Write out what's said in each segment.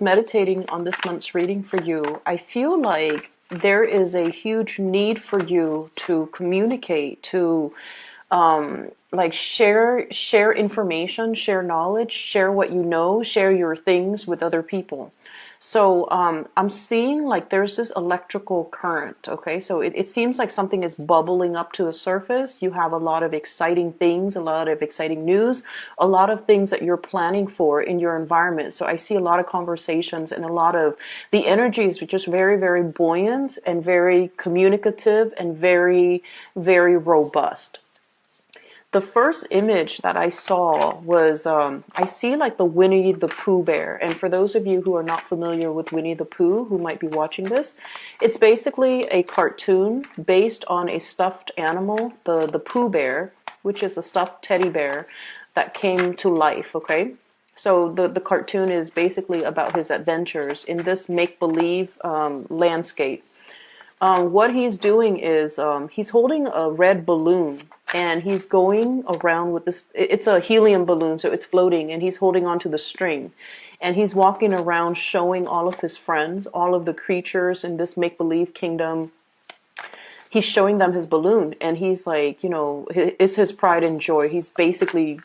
Meditating on this month's reading for you, I feel like there is a huge need for you to communicate, to like share information, share knowledge, share what you know, share your things with other people. So I'm seeing like there's this electrical current. Okay, so it seems like something is bubbling up to the surface. You have a lot of exciting things, a lot of exciting news, a lot of things that you're planning for in your environment. So I see a lot of conversations and a lot of the energy is just very, very buoyant and very communicative and very, very robust. The first image that I saw was, I see like the Winnie the Pooh bear. And for those of you who are not familiar with Winnie the Pooh, who might be watching this, it's basically a cartoon based on a stuffed animal, the Pooh bear, which is a stuffed teddy bear that came to life, okay? So the cartoon is basically about his adventures in this make-believe landscape. What he's doing is he's holding a red balloon and he's going around with this. It's a helium balloon, so it's floating, and he's holding onto the string. And he's walking around showing all of his friends, all of the creatures in this make-believe kingdom. He's showing them his balloon, and he's like, you know, it's his pride and joy. He's basically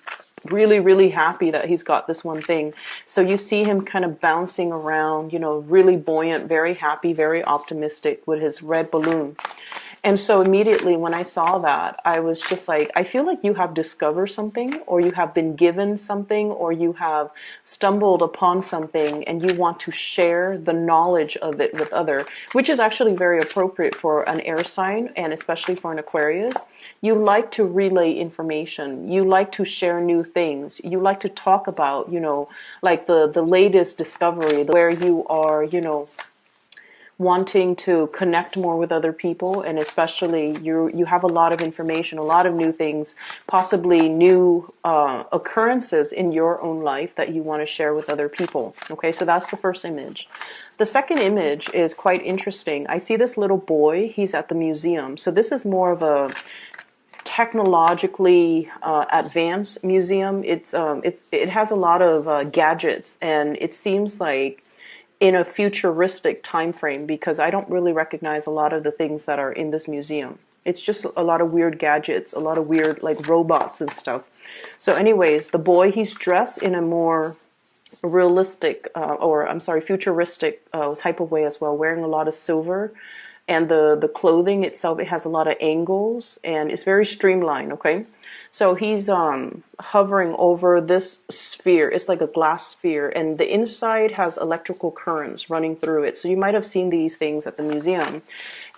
really, really happy that he's got this one thing. So you see him kind of bouncing around, you know, really buoyant, very happy, very optimistic with his red balloon. And so immediately when I saw that, I was just like, I feel like you have discovered something, or you have been given something, or you have stumbled upon something and you want to share the knowledge of it with other, which is actually very appropriate for an air sign and especially for an Aquarius. You like to relay information. You like to share new things. You like to talk about, you know, like the latest discovery, where you are, you know, wanting to connect more with other people, and especially you have a lot of information, a lot of new things, possibly new occurrences in your own life that you want to share with other people. Okay, so that's the first image. The second image is quite interesting. I see this little boy. He's at the museum. So this is more of a technologically advanced museum. It has a lot of gadgets, and it seems like in a futuristic time frame, because I don't really recognize a lot of the things that are in this museum. It's just a lot of weird gadgets, a lot of weird like robots and stuff. So anyways, the boy, he's dressed in a more realistic futuristic type of way as well, wearing a lot of silver. And the clothing itself, it has a lot of angles and it's very streamlined, okay? So he's hovering over this sphere. It's like a glass sphere, and the inside has electrical currents running through it. So you might have seen these things at the museum.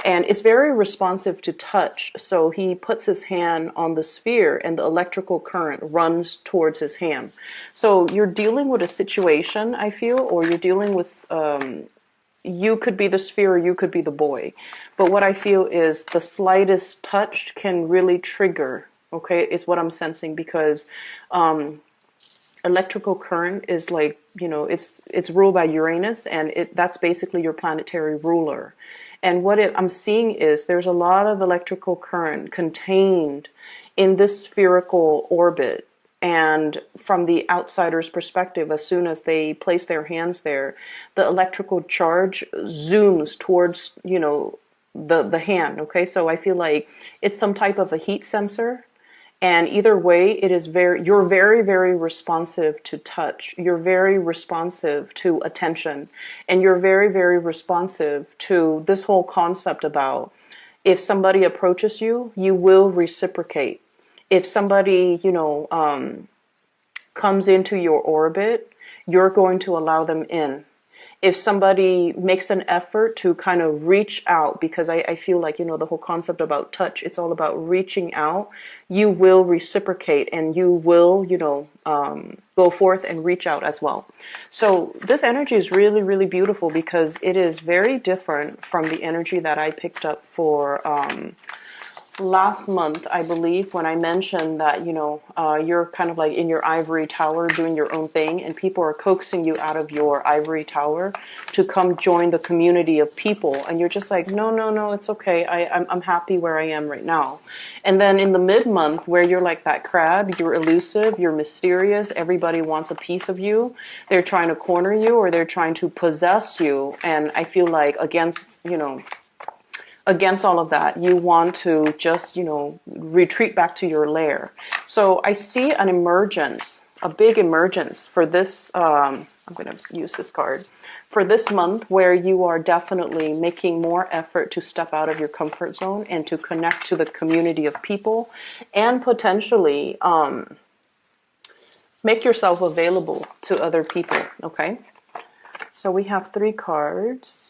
And it's very responsive to touch. So he puts his hand on the sphere and the electrical current runs towards his hand. So you're dealing with a situation, I feel, or you're dealing with you could be the sphere or you could be the boy. But what I feel is the slightest touch can really trigger, okay, is what I'm sensing, because electrical current is like, you know, it's ruled by Uranus, and that's basically your planetary ruler. And what I'm seeing is there's a lot of electrical current contained in this spherical orbit. And from the outsider's perspective, as soon as they place their hands there, the electrical charge zooms towards, you know, the hand. Okay, so I feel like it's some type of a heat sensor. And either way, you're very, very responsive to touch. You're very responsive to attention. And you're very, very responsive to this whole concept about if somebody approaches you, you will reciprocate. If somebody, you know, comes into your orbit, you're going to allow them in. If somebody makes an effort to kind of reach out, because I feel like, you know, the whole concept about touch, it's all about reaching out, you will reciprocate, and you will, you know, go forth and reach out as well. So this energy is really, really beautiful, because it is very different from the energy that I picked up last month, I believe, when I mentioned that, you're kind of like in your ivory tower doing your own thing, and people are coaxing you out of your ivory tower to come join the community of people, and you're just like, no, no, no, it's okay. I'm happy where I am right now. And then in the mid-month, where you're like that crab, you're elusive, you're mysterious, everybody wants a piece of you. They're trying to corner you, or they're trying to possess you. And I feel like against all of that, you want to just, retreat back to your lair. So I see an emergence, a big emergence for this. I'm going to use this card for this month, where you are definitely making more effort to step out of your comfort zone and to connect to the community of people, and potentially make yourself available to other people. Okay. So we have 3 cards.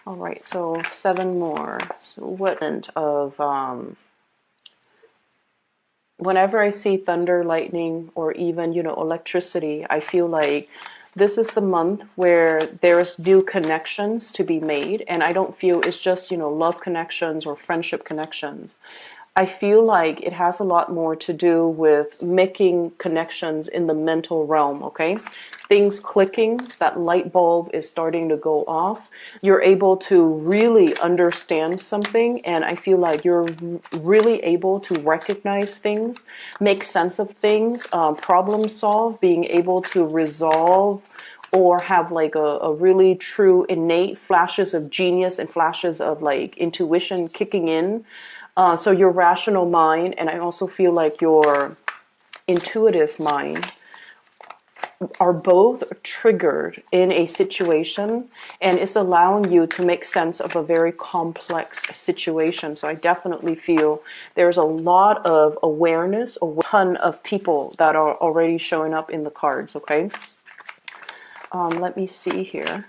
All right, so 7 more. So what of whenever I see thunder, lightning, or even, electricity, I feel like this is the month where there's new connections to be made. And I don't feel it's just, love connections or friendship connections. I feel like it has a lot more to do with making connections in the mental realm, okay? Things clicking, that light bulb is starting to go off. You're able to really understand something, and I feel like you're really able to recognize things, make sense of things, problem solve, being able to resolve, or have like a really true innate flashes of genius and flashes of like intuition kicking in. So your rational mind, and I also feel like your intuitive mind, are both triggered in a situation, and it's allowing you to make sense of a very complex situation. So I definitely feel there's a lot of awareness, a ton of people that are already showing up in the cards, okay? Let me see here.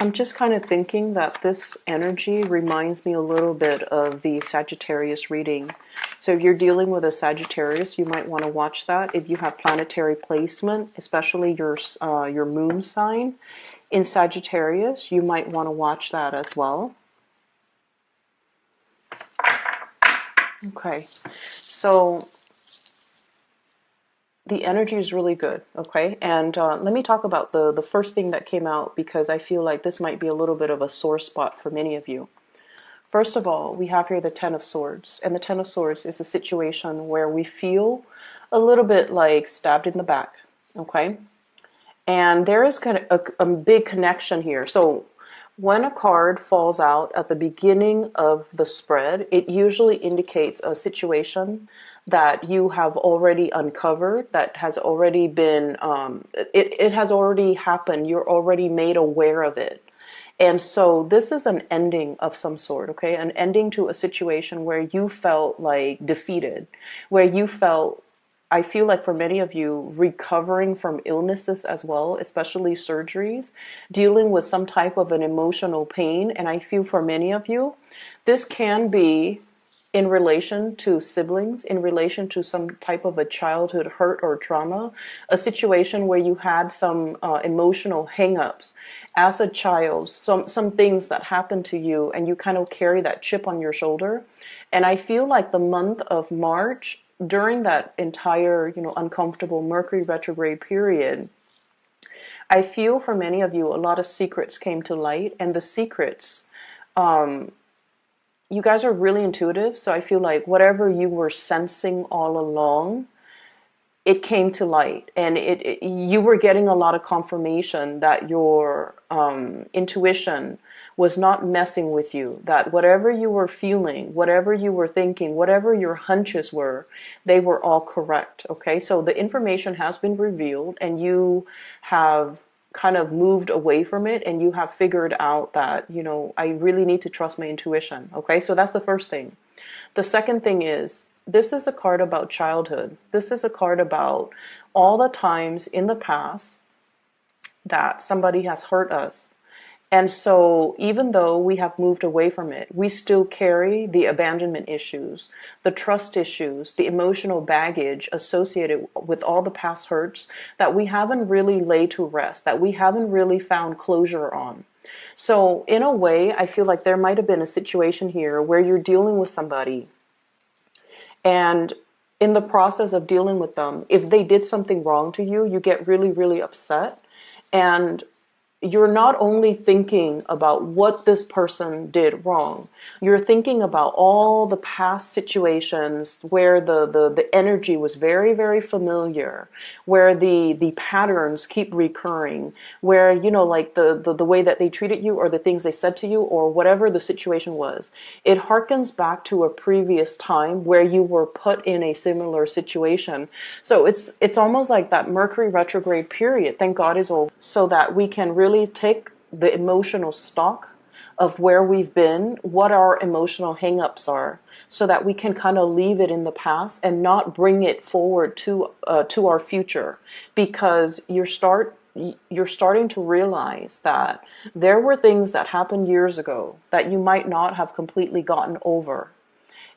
I'm just kind of thinking that this energy reminds me a little bit of the Sagittarius reading. So if you're dealing with a Sagittarius, you might want to watch that. If you have planetary placement, especially your moon sign in Sagittarius, you might want to watch that as well. Okay, so the energy is really good, okay? And let me talk about the first thing that came out, because I feel like this might be a little bit of a sore spot for many of you. First of all, we have here the Ten of Swords. And the Ten of Swords is a situation where we feel a little bit like stabbed in the back, okay? And there is kind of a big connection here. So when a card falls out at the beginning of the spread, it usually indicates a situation that you have already uncovered, that has already been, it has already happened. You're already made aware of it. And so this is an ending of some sort, okay? An ending to a situation where you felt like defeated, where you felt, I feel like for many of you, recovering from illnesses as well, especially surgeries, dealing with some type of an emotional pain. And I feel for many of you, this can be in relation to siblings, in relation to some type of a childhood hurt or trauma, a situation where you had some emotional hang-ups as a child, some things that happened to you, and you kind of carry that chip on your shoulder. And I feel like the month of March, during that entire, uncomfortable Mercury retrograde period, I feel for many of you, a lot of secrets came to light, and the secrets, you guys are really intuitive, so I feel like whatever you were sensing all along, it came to light, and you were getting a lot of confirmation that your intuition was not messing with you, that whatever you were feeling, whatever you were thinking, whatever your hunches were, they were all correct, okay? So the information has been revealed, and you have kind of moved away from it, and you have figured out that, I really need to trust my intuition, okay? So that's the first thing. The second thing is, this is a card about childhood. This is a card about all the times in the past that somebody has hurt us, And so even though we have moved away from it, we still carry the abandonment issues, the trust issues, the emotional baggage associated with all the past hurts that we haven't really laid to rest, that we haven't really found closure on. So in a way, I feel like there might have been a situation here where you're dealing with somebody, and in the process of dealing with them, if they did something wrong to you, you get really, really upset. And you're not only thinking about what this person did wrong, you're thinking about all the past situations where the energy was very, very familiar, where the patterns keep recurring, where, you know, like the way that they treated you or the things they said to you or whatever the situation was. It harkens back to a previous time where you were put in a similar situation. So it's almost like that Mercury retrograde period, thank God, is over, so that we can really take the emotional stock of where we've been, what our emotional hangups are, so that we can kind of leave it in the past and not bring it forward to our future, because you're starting to realize that there were things that happened years ago that you might not have completely gotten over.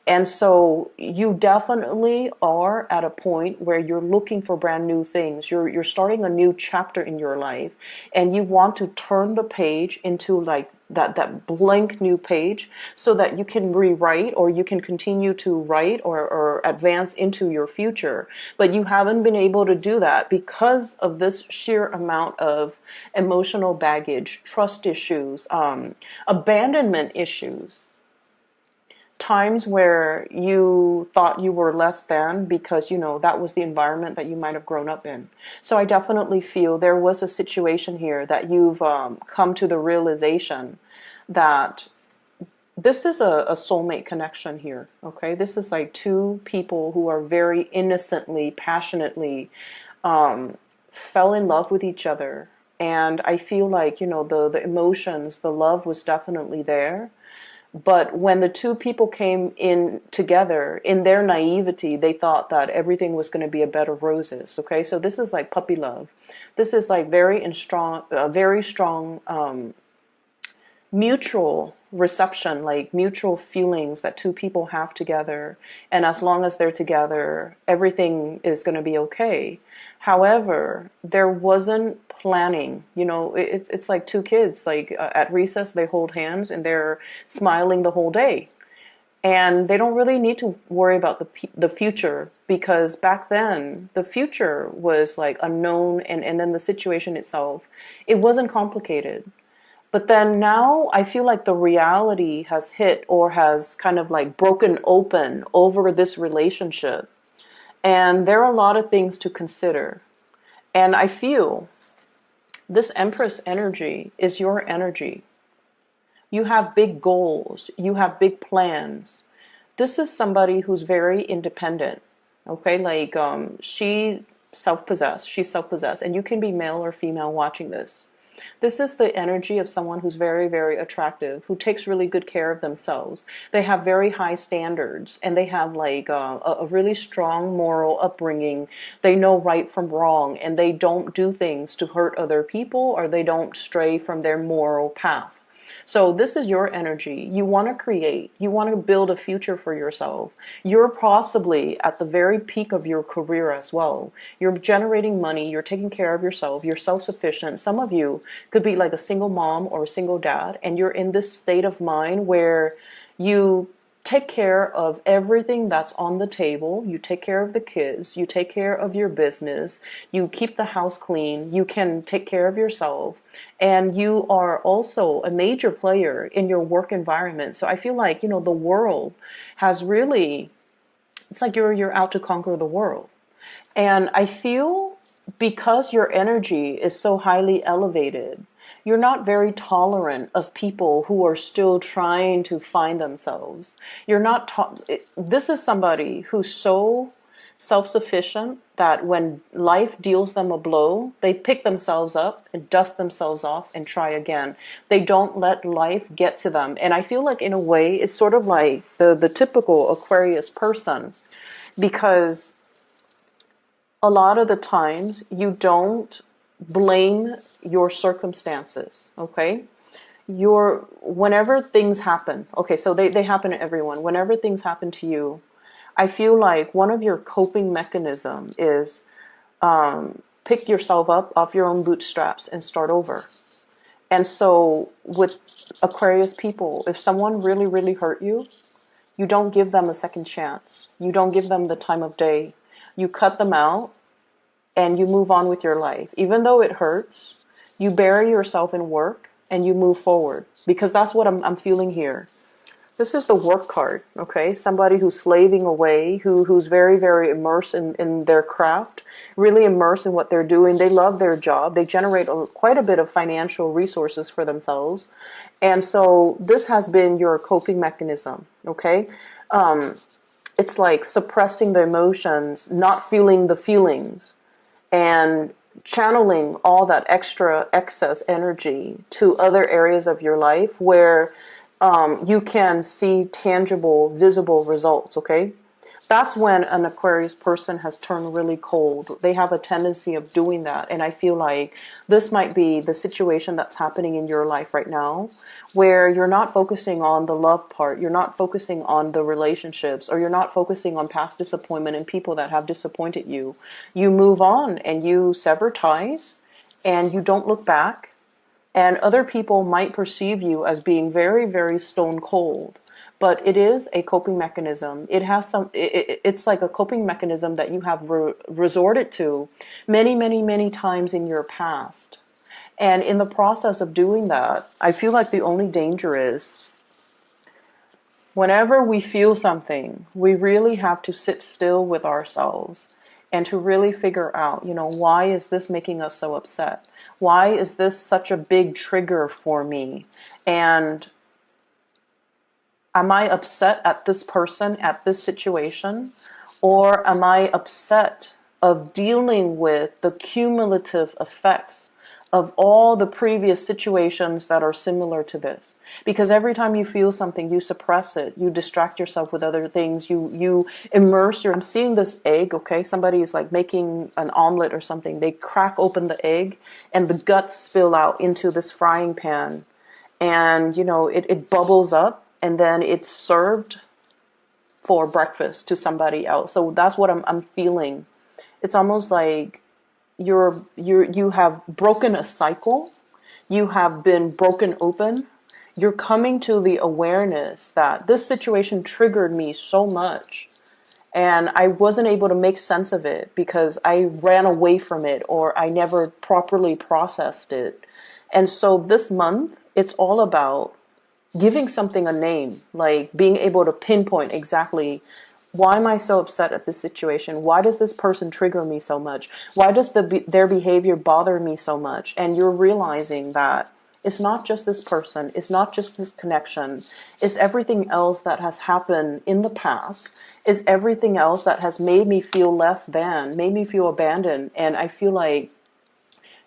And so you definitely are at a point where you're looking for brand new things. You're starting a new chapter in your life, and you want to turn the page into like that blank new page, so that you can rewrite, or you can continue to write or advance into your future. But you haven't been able to do that because of this sheer amount of emotional baggage, trust issues, abandonment issues, times where you thought you were less than because, you know, that was the environment that you might have grown up in. So I definitely feel there was a situation here that you've come to the realization that this is a soulmate connection here. Okay, this is like two people who are very innocently, passionately fell in love with each other. And I feel like, you know, the emotions, the love was definitely there. But when the two people came in together, in their naivety, they thought that everything was going to be a bed of roses. Okay, so this is like puppy love. This is like very strong mutual reception, like mutual feelings that two people have together. And as long as they're together, everything is going to be okay. However, there wasn't planning. You know, it's like two kids, like at recess, they hold hands and they're smiling the whole day. And they don't really need to worry about the future, because back then the future was like unknown, and then the situation itself, it wasn't complicated. But then now I feel like the reality has hit, or has kind of like broken open over this relationship. And there are a lot of things to consider. And I feel this Empress energy is your energy. You have big goals. You have big plans. This is somebody who's very independent. Okay, like she's self-possessed, and you can be male or female watching this. This is the energy of someone who's very, very attractive, who takes really good care of themselves. They have very high standards, and they have like a really strong moral upbringing. They know right from wrong, and they don't do things to hurt other people, or they don't stray from their moral path. So this is your energy. You want to create. You want to build a future for yourself. You're possibly at the very peak of your career as well. You're generating money. You're taking care of yourself. You're self-sufficient. Some of you could be like a single mom or a single dad, and you're in this state of mind where you take care of everything that's on the table. You take care of the kids. You take care of your business. You keep the house clean. You can take care of yourself. And you are also a major player in your work environment. So I feel like, you know, the world has really, it's like you're out to conquer the world. And I feel because your energy is so highly elevated, you're not very tolerant of people who are still trying to find themselves. You're not, this is somebody who's so self-sufficient that when life deals them a blow, they pick themselves up and dust themselves off and try again. They don't let life get to them. And I feel like in a way, it's sort of like the typical Aquarius person, because a lot of the times you don't blame your circumstances, okay? whenever things happen, okay, so they happen to everyone. Whenever things happen to you, I feel like one of your coping mechanism is pick yourself up off your own bootstraps and start over. And so with Aquarius people, if someone really, really hurt you, you don't give them a second chance. You don't give them the time of day. You cut them out and you move on with your life. Even though it hurts, you bury yourself in work and you move forward, because that's what I'm feeling here. This is the work card, okay? Somebody who's slaving away, who's very, very immersed in their craft, really immersed in what they're doing. They love their job. They generate quite a bit of financial resources for themselves. And so this has been your coping mechanism, okay? It's like suppressing the emotions, not feeling the feelings, and channeling all that extra excess energy to other areas of your life where you can see tangible, visible results, okay? That's when an Aquarius person has turned really cold. They have a tendency of doing that. And I feel like this might be the situation that's happening in your life right now, where you're not focusing on the love part, you're not focusing on the relationships, or you're not focusing on past disappointment and people that have disappointed you. You move on and you sever ties and you don't look back. And other people might perceive you as being very, very stone cold. But it is a coping mechanism. It has it's like a coping mechanism that you have resorted to many, many, many times in your past. And in the process of doing that, I feel like the only danger is whenever we feel something, we really have to sit still with ourselves and to really figure out, why is this making us so upset? Why is this such a big trigger for me? And am I upset at this person, at this situation? Or am I upset of dealing with the cumulative effects of all the previous situations that are similar to this? Because every time you feel something, you suppress it, you distract yourself with other things, you immerse I'm seeing this egg, okay? Somebody is like making an omelet or something. They crack open the egg and the guts spill out into this frying pan. And, it bubbles up and then it's served for breakfast to somebody else. So that's what I'm feeling. It's almost like you have broken a cycle. You have been broken open. You're coming to the awareness that this situation triggered me so much and I wasn't able to make sense of it because I ran away from it or I never properly processed it. And so this month, it's all about giving something a name, like being able to pinpoint exactly, why am I so upset at this situation? Why does this person trigger me so much? Why does their behavior bother me so much? And you're realizing that it's not just this person. It's not just this connection. It's everything else that has happened in the past. It's everything else that has made me feel less than, made me feel abandoned. And I feel like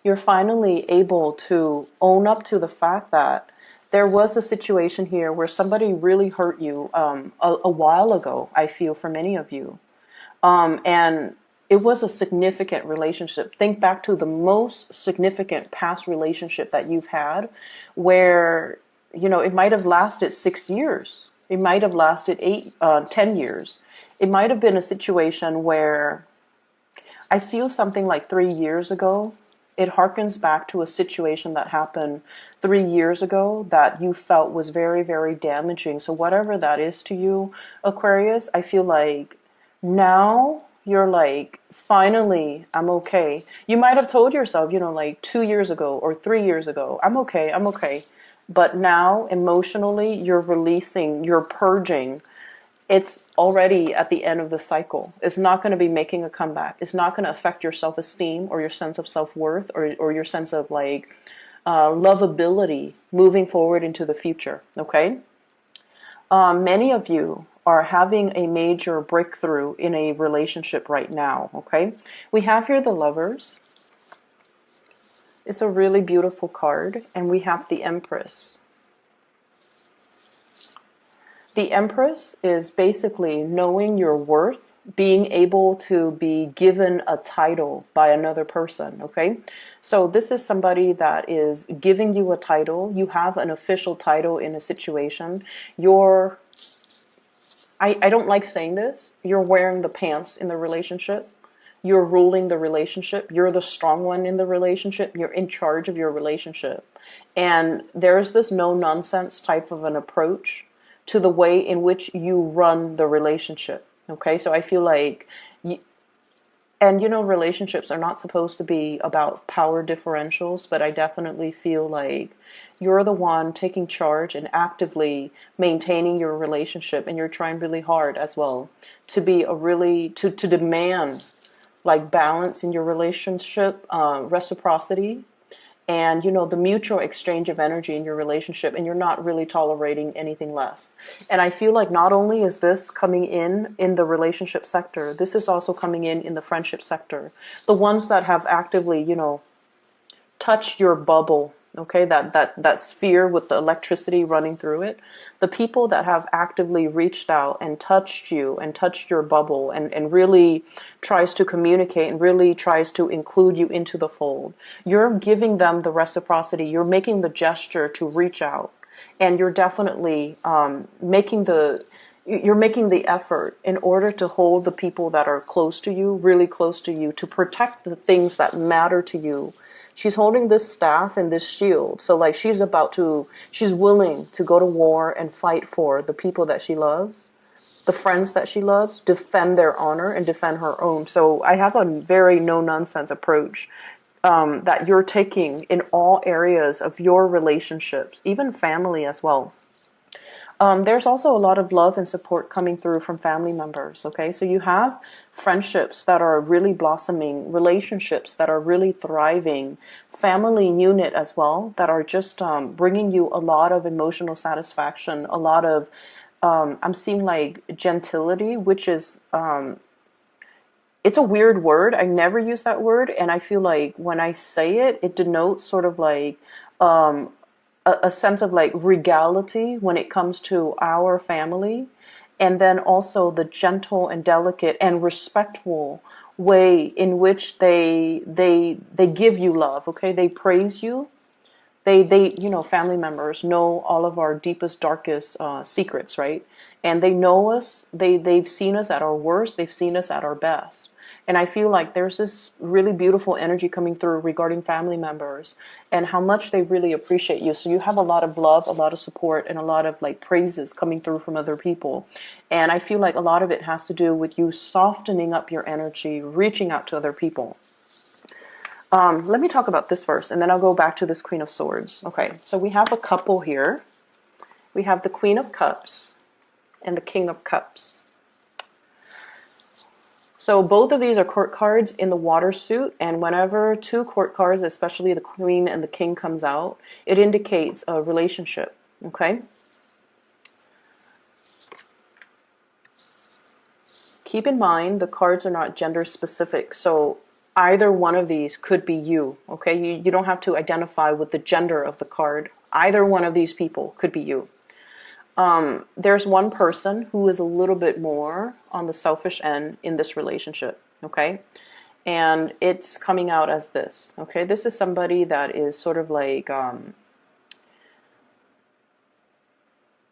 you're finally able to own up to the fact that there was a situation here where somebody really hurt you a while ago, I feel, for many of you. And it was a significant relationship. Think back to the most significant past relationship that you've had where, it might have lasted 6 years. It might have lasted 10 years. It might have been a situation where I feel something like 3 years ago. It harkens back to a situation that happened 3 years ago that you felt was very, very damaging. So whatever that is to you, Aquarius, I feel like now you're like, finally, I'm okay. You might have told yourself, like 2 years ago or 3 years ago, I'm okay. But now emotionally, you're releasing, you're purging. It's already at the end of the cycle. It's not going to be making a comeback. It's not going to affect your self-esteem or your sense of self-worth or your sense of lovability moving forward into the future. Okay. Many of you are having a major breakthrough in a relationship right now. Okay. We have here the Lovers. It's a really beautiful card, and we have the Empress. The Empress is basically knowing your worth, being able to be given a title by another person, okay? So this is somebody that is giving you a title. You have an official title in a situation. You're, I don't like saying this, you're wearing the pants in the relationship. You're ruling the relationship. You're the strong one in the relationship. You're in charge of your relationship. And there's this no nonsense type of an approach to the way in which you run the relationship. Okay, so I feel like, and you know, relationships are not supposed to be about power differentials, but I definitely feel like you're the one taking charge and actively maintaining your relationship, and you're trying really hard as well to be a really, to demand like balance in your relationship, reciprocity, and you know, the mutual exchange of energy in your relationship, and you're not really tolerating anything less. And I feel like not only is this coming in the relationship sector, this is also coming in the friendship sector. The ones that have actively, you know, touched your bubble, okay, that sphere with the electricity running through it, the people that have actively reached out and touched you and touched your bubble, and really tries to communicate and really tries to include you into the fold, you're giving them the reciprocity. You're making the gesture to reach out, and you're definitely making the effort in order to hold the people that are close to you, really close to you, to protect the things that matter to you. She's holding this staff and this shield. So like she's willing to go to war and fight for the people that she loves, the friends that she loves, defend their honor and defend her own. So I have a very no nonsense approach that you're taking in all areas of your relationships, even family as well. There's also a lot of love and support coming through from family members, okay? So you have friendships that are really blossoming, relationships that are really thriving, family unit as well, that are just bringing you a lot of emotional satisfaction, a lot of, I'm seeing like gentility, which is, it's a weird word. I never use that word, and I feel like when I say it, it denotes sort of like, um, a sense of like regality when it comes to our family, and then also the gentle and delicate and respectful way in which they give you love. Okay, they praise you. They you know, family members know all of our deepest, darkest secrets, right? And they know us. They've seen us at our worst. They've seen us at our best. And I feel like there's this really beautiful energy coming through regarding family members and how much they really appreciate you. So you have a lot of love, a lot of support, and a lot of like praises coming through from other people. And I feel like a lot of it has to do with you softening up your energy, reaching out to other people. Let me talk about this first, and then I'll go back to this Queen of Swords. Okay, so we have a couple here. We have the Queen of Cups and the King of Cups. So both of these are court cards in the water suit, and whenever two court cards, especially the Queen and the King, comes out, it indicates a relationship, okay? Keep in mind, the cards are not gender specific, so either one of these could be you, okay? You don't have to identify with the gender of the card. Either one of these people could be you. There's one person who is a little bit more on the selfish end in this relationship, okay? And it's coming out as this, okay? This is somebody that is sort of like,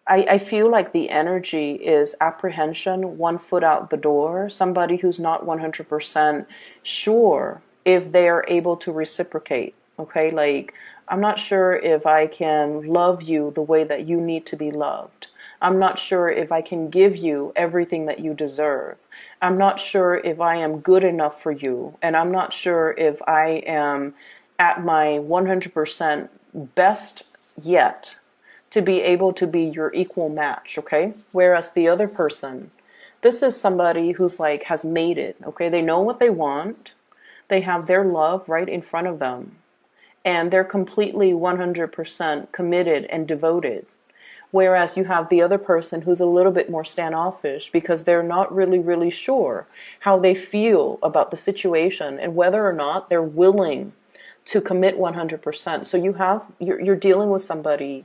I feel like the energy is apprehension, one foot out the door, somebody who's not 100% sure if they are able to reciprocate, okay? Like, I'm not sure if I can love you the way that you need to be loved. I'm not sure if I can give you everything that you deserve. I'm not sure if I am good enough for you. And I'm not sure if I am at my 100% best yet to be able to be your equal match, okay? Whereas the other person, this is somebody who's like, has made it, okay? They know what they want. They have their love right in front of them. And they're completely 100% committed and devoted. Whereas you have the other person who's a little bit more standoffish because they're not really sure how they feel about the situation and whether or not they're willing to commit 100%. So you're dealing with somebody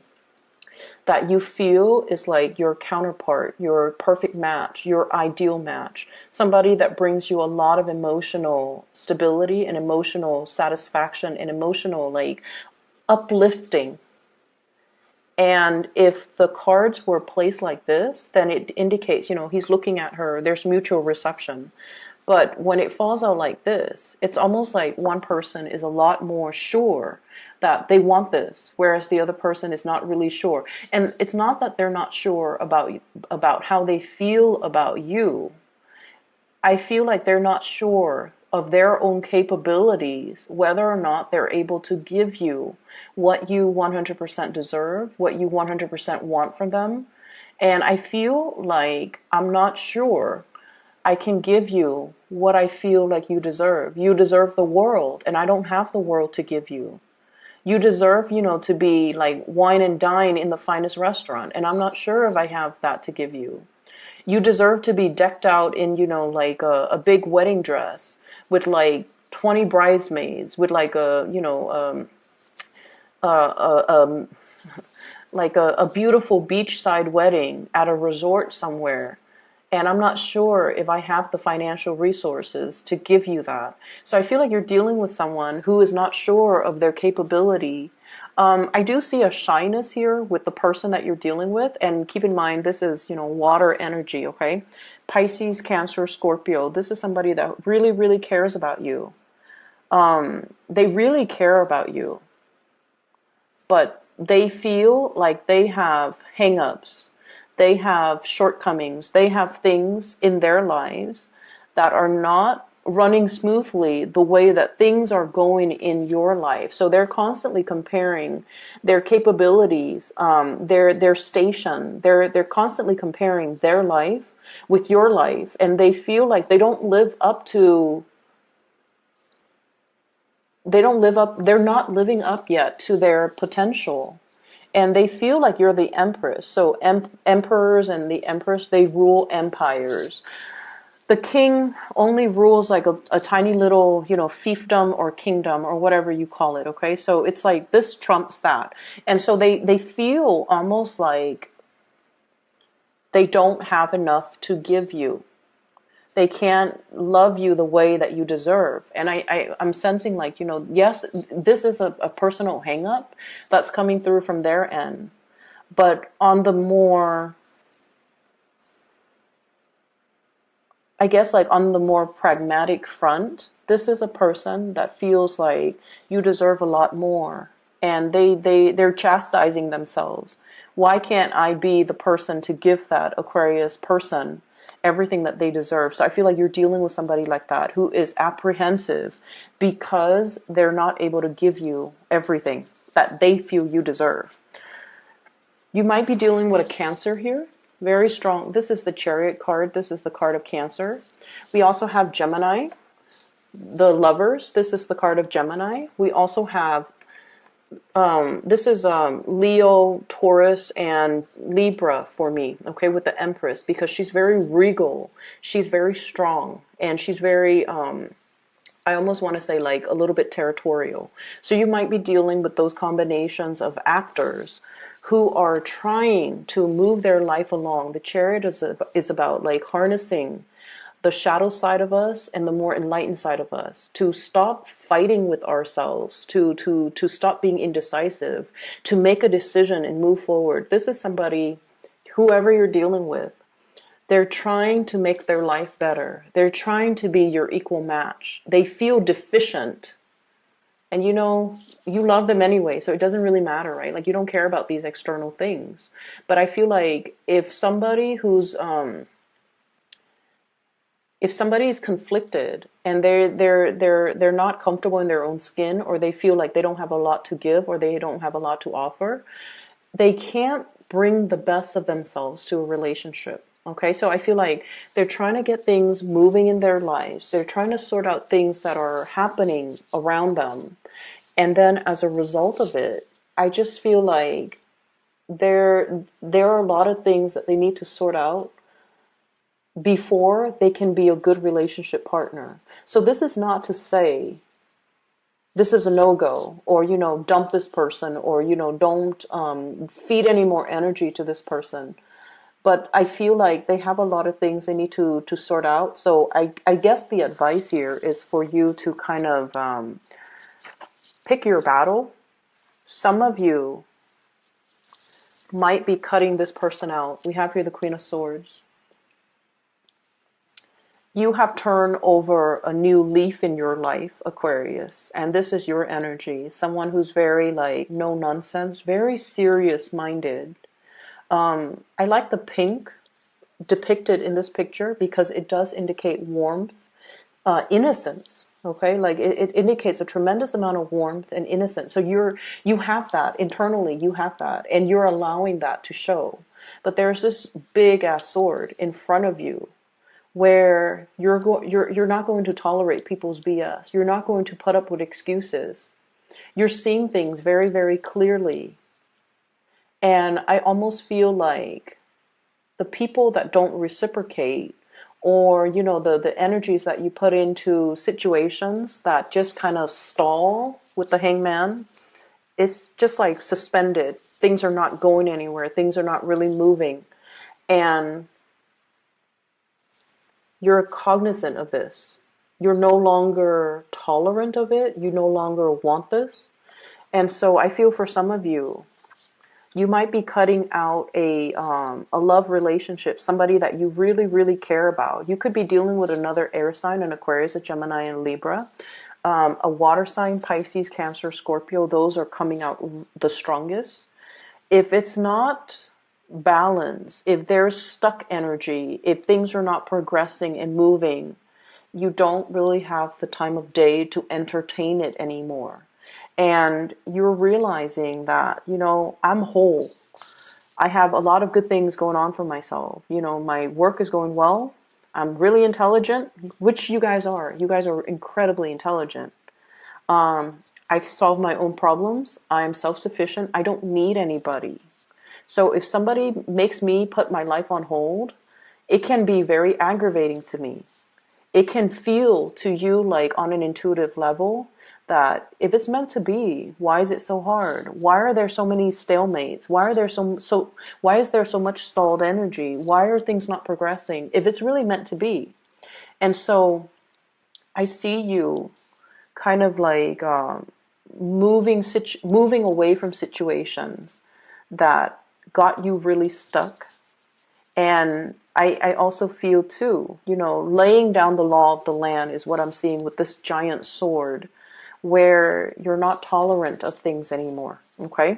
that you feel is like your counterpart, your perfect match, your ideal match, somebody that brings you a lot of emotional stability and emotional satisfaction and emotional like uplifting. And if the cards were placed like this, then it indicates, he's looking at her, there's mutual reception. But when it falls out like this, it's almost like one person is a lot more sure that they want this, whereas the other person is not really sure. And it's not that they're not sure about how they feel about you. I feel like they're not sure of their own capabilities, whether or not they're able to give you what you 100% deserve, what you 100% want from them. And I feel like I'm not sure I can give you what I feel like you deserve. You deserve the world, and I don't have the world to give you. You deserve, to be like wine and dine in the finest restaurant, and I'm not sure if I have that to give you. You deserve to be decked out in, like a big wedding dress with like 20 bridesmaids, with like a like a beautiful beachside wedding at a resort somewhere. And I'm not sure if I have the financial resources to give you that. So I feel like you're dealing with someone who is not sure of their capability. I do see a shyness here with the person that you're dealing with. And keep in mind, this is, water energy, okay? Pisces, Cancer, Scorpio. This is somebody that really, really cares about you. They really care about you. But they feel like they have hang-ups. They have shortcomings. They have things in their lives that are not running smoothly the way that things are going in your life. So they're constantly comparing their capabilities, their station. They're constantly comparing their life with your life, and they feel like they don't live up to. They're not living up yet to their potential. And they feel like you're the empress. So emperors and the empress, they rule empires. The king only rules like a tiny little, fiefdom or kingdom or whatever you call it, okay? So it's like this trumps that. And so they feel almost like they don't have enough to give you. They can't love you the way that you deserve. And I'm sensing like, yes, this is a personal hang-up that's coming through from their end. But on the more, I guess like on the more pragmatic front, this is a person that feels like you deserve a lot more. And they're chastising themselves. Why can't I be the person to give that Aquarius person everything that they deserve? So I feel like you're dealing with somebody like that who is apprehensive because they're not able to give you everything that they feel you deserve. You might be dealing with a Cancer here. Very strong. This is the Chariot card. This is the card of Cancer. We also have Gemini, the Lovers. This is the card of Gemini. We also have this is Leo, Taurus, and Libra for me, okay, with the Empress, because she's very regal, she's very strong, and she's very, I almost want to say like a little bit territorial. So you might be dealing with those combinations of actors who are trying to move their life along. The Chariot is about like harnessing the shadow side of us and the more enlightened side of us, to stop fighting with ourselves, to stop being indecisive, to make a decision and move forward. This is somebody, whoever you're dealing with, they're trying to make their life better. They're trying to be your equal match. They feel deficient. And you love them anyway, so it doesn't really matter, right? Like you don't care about these external things. But I feel like if somebody is conflicted and they're not comfortable in their own skin, or they feel like they don't have a lot to give, or they don't have a lot to offer, they can't bring the best of themselves to a relationship. Okay, so I feel like they're trying to get things moving in their lives. They're trying to sort out things that are happening around them. And then as a result of it, I just feel like there are a lot of things that they need to sort out before they can be a good relationship partner. So this is not to say this is a no-go, or, dump this person, or, don't feed any more energy to this person. But I feel like they have a lot of things they need to sort out. So I guess the advice here is for you to kind of pick your battle. Some of you might be cutting this person out. We have here the Queen of Swords. You have turned over a new leaf in your life, Aquarius, and this is your energy. Someone who's very like no nonsense, very serious minded. I like the pink depicted in this picture because it does indicate warmth, innocence. Okay, like it indicates a tremendous amount of warmth and innocence. So you have that internally, you have that, and you're allowing that to show. But there's this big ass sword in front of you, where you're not going to tolerate people's BS. You're not going to put up with excuses. You're seeing things very, very clearly. And I almost feel like the people that don't reciprocate, or the energies that you put into situations that just kind of stall with the hangman, it's just like suspended. Things are not going anywhere. Things are not really moving. And you're cognizant of this. You're no longer tolerant of it. You no longer want this. And so I feel for some of you, you might be cutting out a love relationship, somebody that you really, really care about. You could be dealing with another air sign, an Aquarius, a Gemini, and Libra. A water sign, Pisces, Cancer, Scorpio, those are coming out the strongest. If it's not balance, if there's stuck energy, if things are not progressing and moving, you don't really have the time of day to entertain it anymore. And you're realizing that, I'm whole. I have a lot of good things going on for myself. My work is going well. I'm really intelligent, which you guys are. You guys are incredibly intelligent. I solve my own problems. I'm self-sufficient. I don't need anybody. So if somebody makes me put my life on hold, it can be very aggravating to me. It can feel to you like on an intuitive level that if it's meant to be, why is it so hard? Why are there so many stalemates? Why are there why is there so much stalled energy? Why are things not progressing if it's really meant to be? And so I see you kind of like moving away from situations that got you really stuck. And I also feel too, laying down the law of the land is what I'm seeing with this giant sword, where you're not tolerant of things anymore. Okay.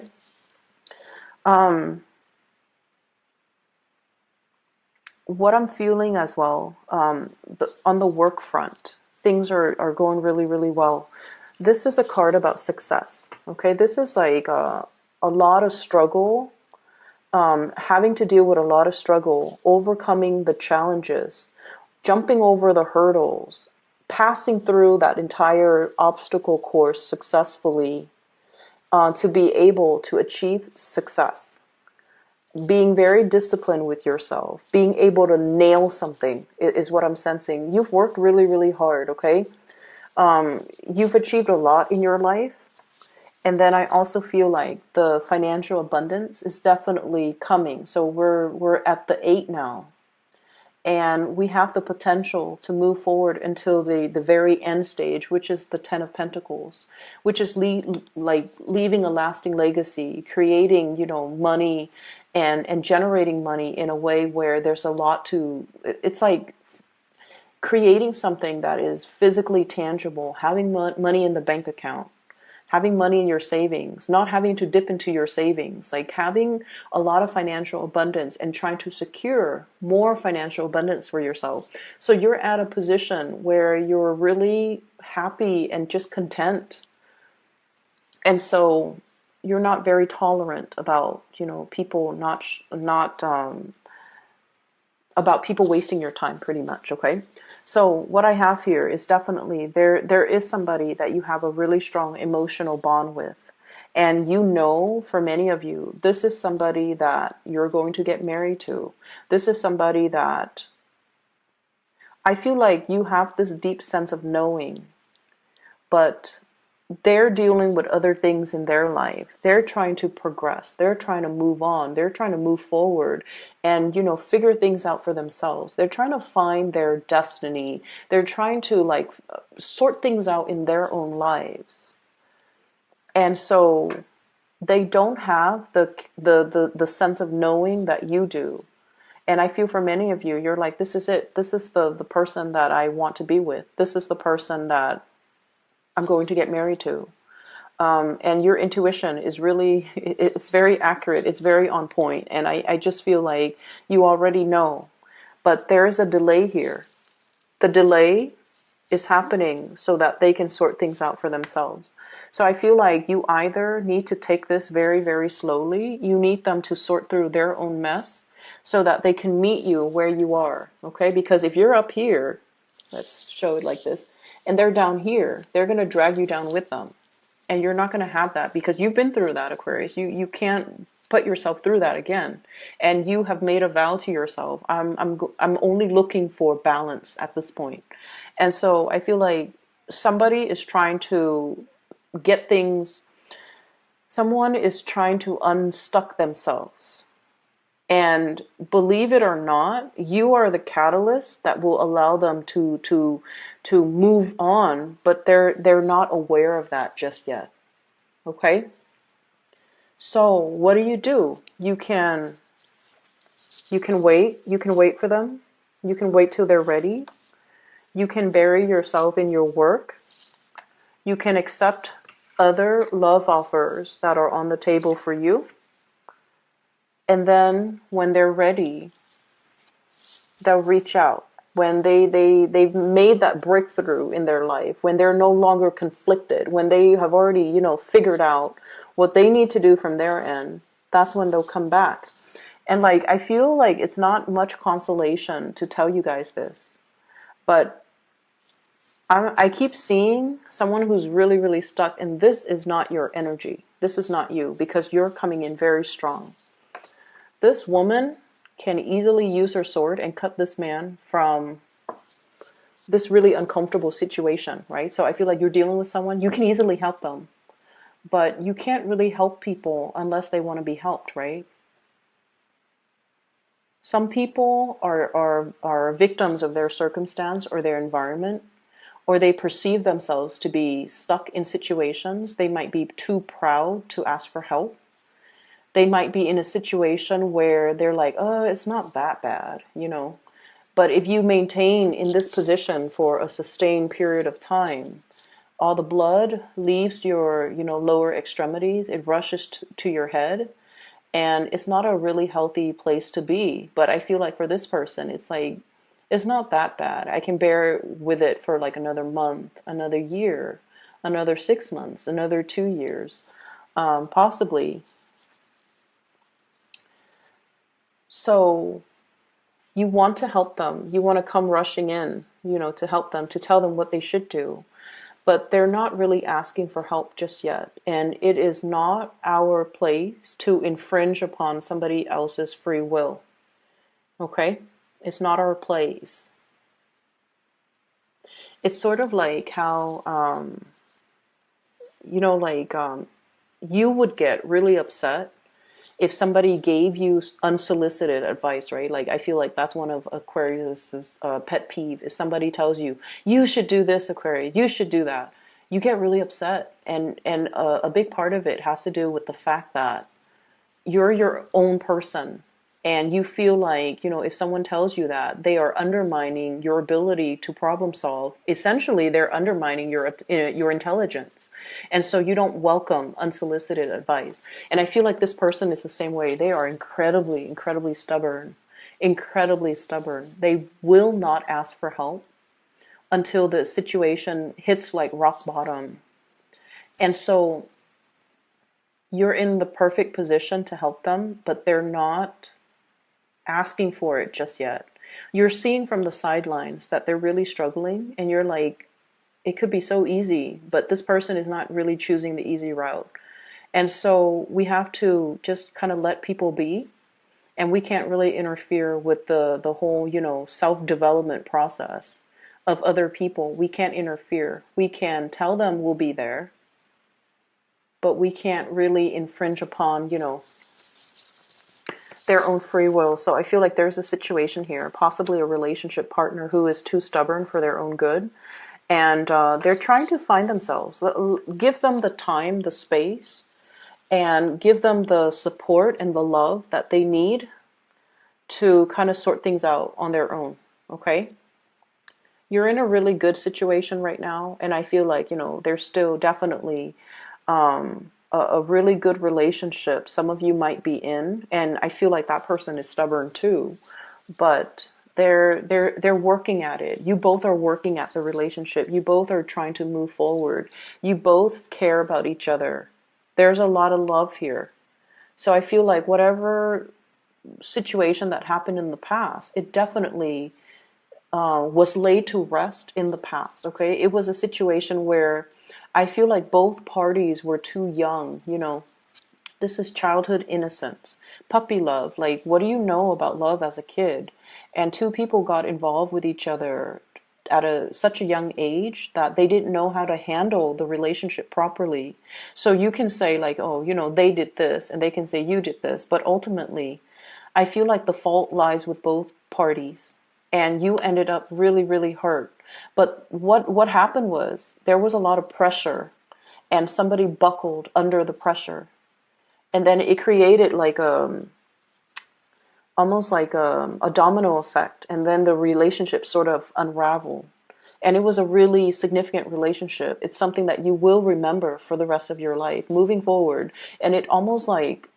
What I'm feeling as well, on the work front, things are going really, really well. This is a card about success. Okay. This is like a lot of struggle, having to deal with a lot of struggle, overcoming the challenges, jumping over the hurdles, passing through that entire obstacle course successfully, to be able to achieve success. Being very disciplined with yourself, being able to nail something is what I'm sensing. You've worked really, really hard, okay? You've achieved a lot in your life. And then I also feel like the financial abundance is definitely coming. So we're at the 8 now. And we have the potential to move forward until the very end stage, which is the 10 of Pentacles, which is leaving a lasting legacy, creating, money and generating money in a way where there's a lot to, it's like creating something that is physically tangible, having money in the bank account, having money in your savings, not having to dip into your savings, like having a lot of financial abundance and trying to secure more financial abundance for yourself. So you're at a position where you're really happy and just content. And so you're not very tolerant about, people about people wasting your time, pretty much. Okay. So what I have here is definitely there is somebody that you have a really strong emotional bond with. And for many of you, this is somebody that you're going to get married to. This is somebody that I feel like you have this deep sense of knowing, but they're dealing with other things in their life. They're trying to progress. They're trying to move on. They're trying to move forward and, figure things out for themselves. They're trying to find their destiny. They're trying to like sort things out in their own lives. And so they don't have the sense of knowing that you do. And I feel for many of you, you're like, this is it. This is the person that I want to be with. This is the person that I'm going to get married to. And your intuition is really, it's very accurate. It's very on point. And I just feel like you already know. But there is a delay here. The delay is happening so that they can sort things out for themselves. So I feel like you either need to take this very, very slowly. You need them to sort through their own mess so that they can meet you where you are. Okay? Because if you're up here, let's show it like this, and they're down here, they're going to drag you down with them. And you're not going to have that because you've been through that, Aquarius. You can't put yourself through that again. And you have made a vow to yourself. I'm only looking for balance at this point. And so I feel like somebody is trying to get things, someone is trying to unstuck themselves. And believe it or not, you are the catalyst that will allow them to move on, but they're not aware of that just yet. Okay? So what do? You can wait. You can wait for them. You can wait till they're ready. You can bury yourself in your work. You can accept other love offers that are on the table for you. And then when they're ready, they'll reach out. When they've made that breakthrough in their life, when they're no longer conflicted, when they have already, figured out what they need to do from their end, that's when they'll come back. And like, I feel like it's not much consolation to tell you guys this, but I keep seeing someone who's really, really stuck, and this is not your energy. This is not you, because you're coming in very strong. This woman can easily use her sword and cut this man from this really uncomfortable situation, right? So I feel like you're dealing with someone, you can easily help them, but you can't really help people unless they want to be helped, right? Some people are victims of their circumstance or their environment, or they perceive themselves to be stuck in situations. They might be too proud to ask for help. They might be in a situation where they're like, oh, it's not that bad, But if you maintain in this position for a sustained period of time, all the blood leaves your, lower extremities. It rushes to your head. And it's not a really healthy place to be. But I feel like for this person, it's like, it's not that bad. I can bear with it for like another month, another year, another 6 months, another 2 years, possibly. So you want to help them. You want to come rushing in, to help them, to tell them what they should do. But they're not really asking for help just yet. And it is not our place to infringe upon somebody else's free will. Okay? It's not our place. It's sort of like how, you would get really upset if somebody gave you unsolicited advice, right? Like, I feel like that's one of Aquarius's pet peeve. If somebody tells you, you should do this, Aquarius, you should do that, you get really upset. And a big part of it has to do with the fact that you're your own person. And you feel like, if someone tells you that, they are undermining your ability to problem solve. Essentially, they're undermining your intelligence. And so you don't welcome unsolicited advice. And I feel like this person is the same way. They are incredibly, incredibly stubborn. Incredibly stubborn. They will not ask for help until the situation hits like rock bottom. And so you're in the perfect position to help them, but they're not asking for it just yet. You're seeing from the sidelines that they're really struggling, and you're like, it could be so easy, but this person is not really choosing the easy route. And so we have to just kind of let people be, and we can't really interfere with the whole, self-development process of other people. We can't interfere. We can tell them we'll be there, but we can't really infringe upon, you know, their own free will. So I feel like there's a situation here, possibly a relationship partner who is too stubborn for their own good. And they're trying to find themselves. Give them the time, the space, and give them the support and the love that they need to kind of sort things out on their own. Okay? You're in a really good situation right now. And I feel like, you know, there's still definitely a really good relationship some of you might be in, and I feel like that person is stubborn too, but they're working at it. You both are working at the relationship. You both are trying to move forward. You both care about each other. There's a lot of love here. So I feel like whatever situation that happened in the past, it definitely was laid to rest in the past. Okay, it was a situation where I feel like both parties were too young, you know. This is childhood innocence, puppy love. Like, what do you know about love as a kid? And two people got involved with each other at such a young age that they didn't know how to handle the relationship properly. So you can say like, oh, you know, they did this, and they can say you did this. But ultimately, I feel like the fault lies with both parties. And you ended up really, really hurt. But what happened was there was a lot of pressure, and somebody buckled under the pressure, and then it created like almost like a domino effect, and then the relationship sort of unraveled. And it was a really significant relationship. It's something that you will remember for the rest of your life moving forward, and it almost like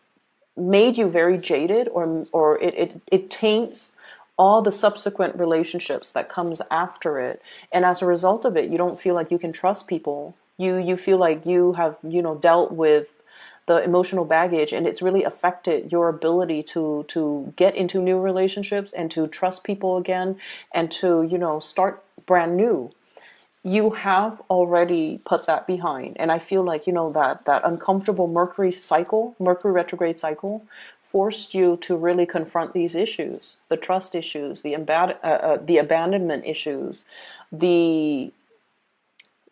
made you very jaded, or it taints all the subsequent relationships that comes after it. And as a result of it, you don't feel like you can trust people. You feel like you have, you know, dealt with the emotional baggage, and it's really affected your ability to get into new relationships and to trust people again, and to, you know, start brand new. You have already put that behind. And I feel like, you know, that uncomfortable Mercury retrograde cycle forced you to really confront these issues, the trust issues, the abandonment issues, the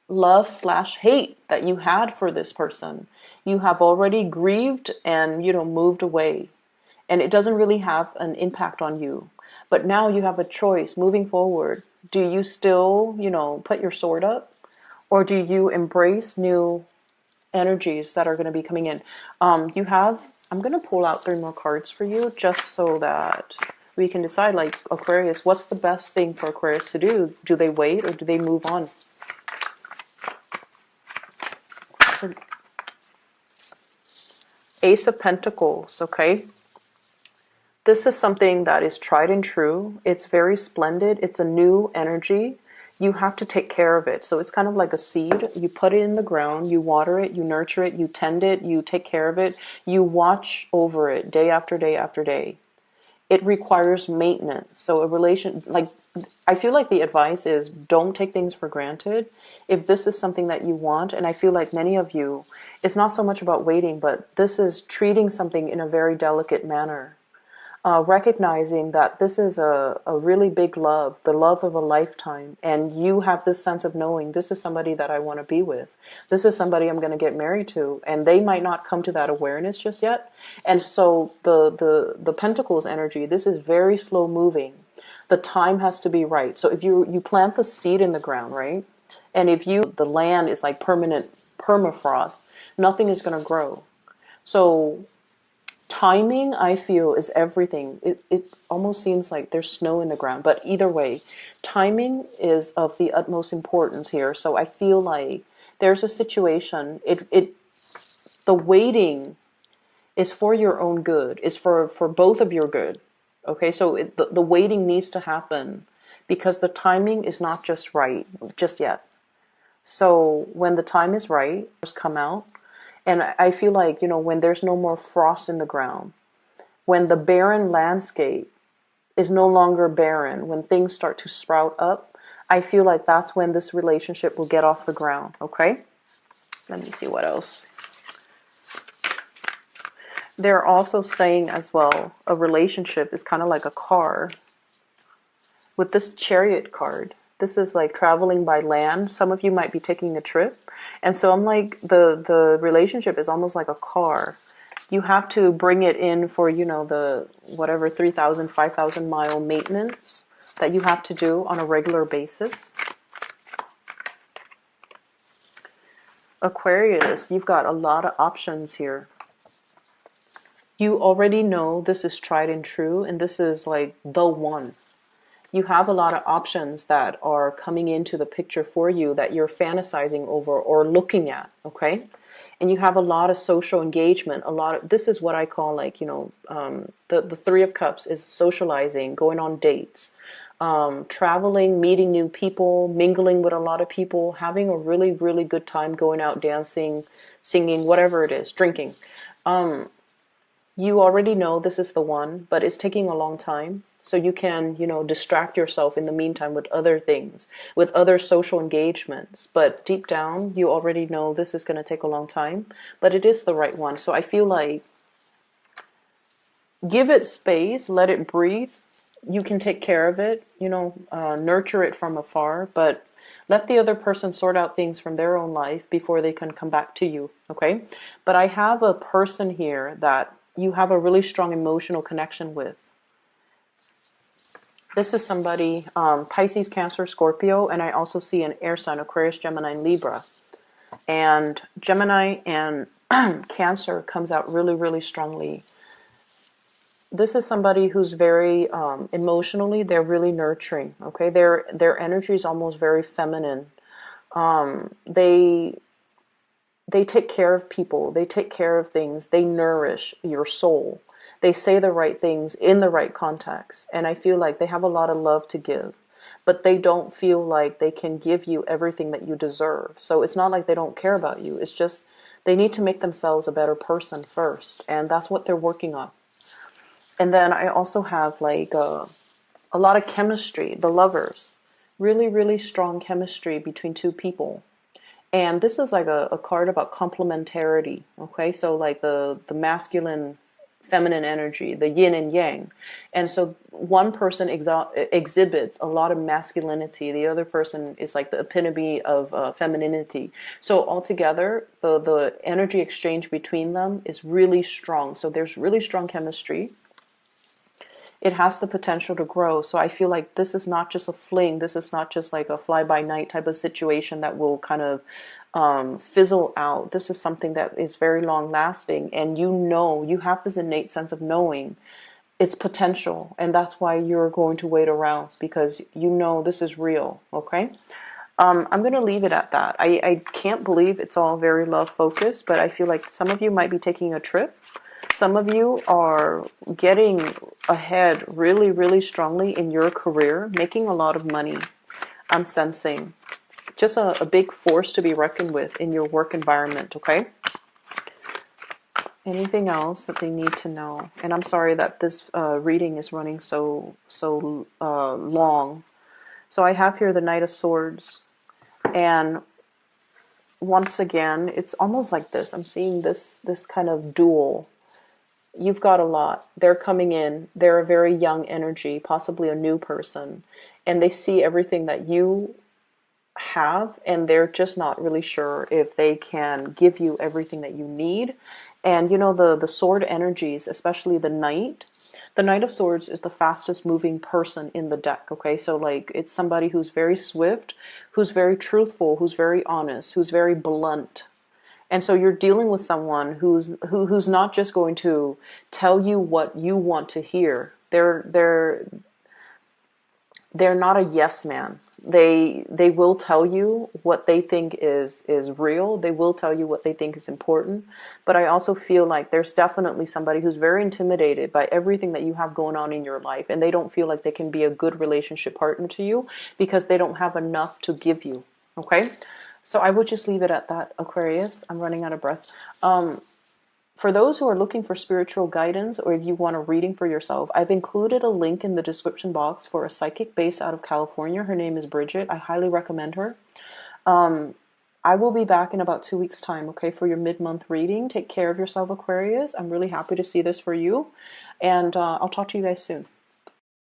love/hate that you had for this person. You have already grieved and, you know, moved away. And it doesn't really have an impact on you. But now you have a choice moving forward. Do you still, you know, put your sword up? Or do you embrace new energies that are going to be coming in? I'm going to pull out 3 more cards for you, just so that we can decide, like, Aquarius, what's the best thing for Aquarius to do? Do they wait or do they move on? So, Ace of Pentacles, okay? This is something that is tried and true. It's very splendid. It's a new energy. You have to take care of it. So it's kind of like a seed. You put it in the ground, you water it, you nurture it, you tend it, you take care of it, you watch over it day after day after day. It requires maintenance. So I feel like the advice is don't take things for granted. If this is something that you want, and I feel like many of you, it's not so much about waiting, but this is treating something in a very delicate manner. Recognizing that this is a really big love, the love of a lifetime, and you have this sense of knowing this is somebody that I want to be with. This is somebody I'm going to get married to, and they might not come to that awareness just yet. And so the Pentacles energy, this is very slow moving. The time has to be right. So if you plant the seed in the ground, right? And if the land is like permanent permafrost, nothing is going to grow. So timing, I feel, is everything. It almost seems like there's snow in the ground, but either way, timing is of the utmost importance here. So I feel like there's a situation. The waiting is for your own good. It's for both of your good. Okay, so the waiting needs to happen because the timing is not just right just yet. So when the time is right, just come out. And I feel like, you know, when there's no more frost in the ground, when the barren landscape is no longer barren, when things start to sprout up, I feel like that's when this relationship will get off the ground, okay? Let me see what else. They're also saying as well, a relationship is kind of like a car. With this Chariot card, this is like traveling by land. Some of you might be taking a trip. And so I'm like, the relationship is almost like a car. You have to bring it in for, you know, the whatever 3,000, 5,000 mile maintenance that you have to do on a regular basis. Aquarius, you've got a lot of options here. You already know this is tried and true, and this is like the one. You have a lot of options that are coming into the picture for you that you're fantasizing over or looking at, okay? And you have a lot of social engagement, a lot of, this is what I call like, you know, the Three of Cups is socializing, going on dates, traveling, meeting new people, mingling with a lot of people, having a really, really good time going out dancing, singing, whatever it is, drinking. You already know this is the one, but it's taking a long time. So you can, you know, distract yourself in the meantime with other things, with other social engagements. But deep down, you already know this is going to take a long time, but it is the right one. So I feel like give it space, let it breathe. You can take care of it, you know, nurture it from afar, but let the other person sort out things from their own life before they can come back to you, okay? But I have a person here that you have a really strong emotional connection with. This is somebody, Pisces, Cancer, Scorpio, and I also see an air sign, Aquarius, Gemini, and Libra. And Gemini and Cancer comes out really, really strongly. This is somebody who's very, emotionally, they're really nurturing, okay? Their energy is almost very feminine. They take care of people. They take care of things. They nourish your soul. They say the right things in the right context. And I feel like they have a lot of love to give, but they don't feel like they can give you everything that you deserve. So it's not like they don't care about you. It's just they need to make themselves a better person first. And that's what they're working on. And then I also have like a lot of chemistry, the lovers. Really, really strong chemistry between two people. And this is like a card about complementarity, okay? So like the masculine, feminine energy, the yin and yang. And so one person exhibits a lot of masculinity. The other person is like the epitome of femininity. So altogether, the energy exchange between them is really strong. So there's really strong chemistry. It has the potential to grow. So I feel like this is not just a fling. This is not just like a fly-by-night type of situation that will kind of fizzle out. This is something that is very long-lasting. And you know, you have this innate sense of knowing its potential. And that's why you're going to wait around, because you know this is real, okay? I'm going to leave it at that. I can't believe it's all very love-focused, but I feel like some of you might be taking a trip. Some of you are getting ahead really, really strongly in your career, making a lot of money. I'm sensing just a big force to be reckoned with in your work environment, okay? Anything else that they need to know? And I'm sorry that this reading is running so long. So I have here the Knight of Swords. And once again, it's almost like this. I'm seeing this kind of duel. You've got a lot. They're coming in. They're a very young energy, possibly a new person. And they see everything that you have, and they're just not really sure if they can give you everything that you need. And you know, the sword energies, especially the Knight of Swords is the fastest moving person in the deck, okay? So like, it's somebody who's very swift, who's very truthful, who's very honest, who's very blunt. And so you're dealing with someone who's not just going to tell you what you want to hear. They're not a yes man. They will tell you what they think is real. They will tell you what they think is important. But I also feel like there's definitely somebody who's very intimidated by everything that you have going on in your life, and they don't feel like they can be a good relationship partner to you because they don't have enough to give you. Okay? So I would just leave it at that, Aquarius. I'm running out of breath. For those who are looking for spiritual guidance, or if you want a reading for yourself, I've included a link in the description box for a psychic based out of California. Her name is Bridget. I highly recommend her. I will be back in about 2 weeks' time, okay, for your mid-month reading. Take care of yourself, Aquarius. I'm really happy to see this for you. And I'll talk to you guys soon.